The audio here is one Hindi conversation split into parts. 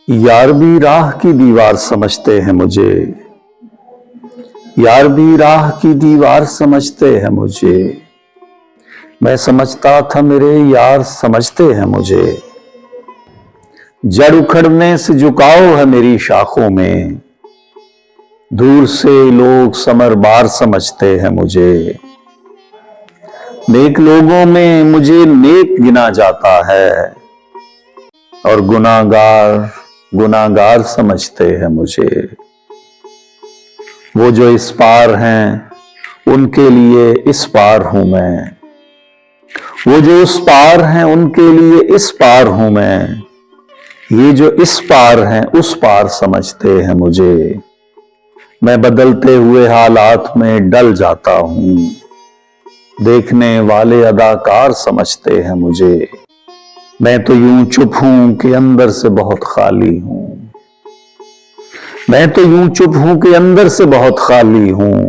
यार भी राह की दीवार समझते हैं मुझे, यार भी राह की दीवार समझते हैं मुझे। मैं समझता था मेरे यार समझते हैं मुझे। जड़ उखड़ने से झुकाव है मेरी शाखों में, दूर से लोग समरबार समझते हैं मुझे। नेक लोगों में मुझे नेक गिना जाता है और गुनाहगार गुनाहगार समझते हैं मुझे। वो जो इस पार हैं उनके लिए इस पार हूं मैं, वो जो उस पार हैं उनके लिए इस पार हूं मैं। ये जो इस पार हैं उस पार समझते हैं मुझे। मैं बदलते हुए हालात में डल जाता हूं, देखने वाले अदाकार समझते हैं मुझे। मैं तो यूं चुप हूं कि अंदर से बहुत खाली हूं, मैं तो यूं चुप हूं कि अंदर से बहुत खाली हूं।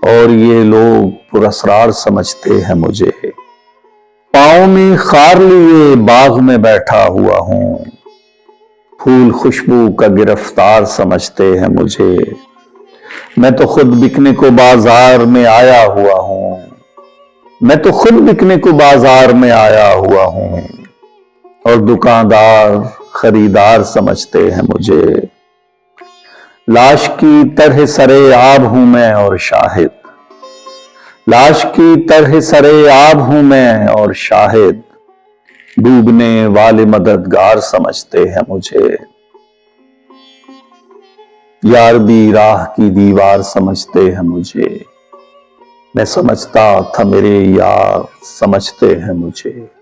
और ये लोग पुरस्कार समझते हैं मुझे। पांव में खार लिए बाग में बैठा हुआ हूं, फूल खुशबू का गिरफ्तार समझते हैं मुझे। मैं तो खुद बिकने को बाजार में आया हुआ हूं, मैं तो खुद बिकने को बाजार में आया हुआ हूं। और दुकानदार खरीदार समझते हैं मुझे। लाश की तरह सरे आब हूं मैं और शाहिद, लाश की तरह सरे आब हूं मैं और शाहिद। डूबने वाले मददगार समझते हैं मुझे। यार भी राह की दीवार समझते हैं मुझे। मैं समझता था मेरे यार समझते हैं मुझे।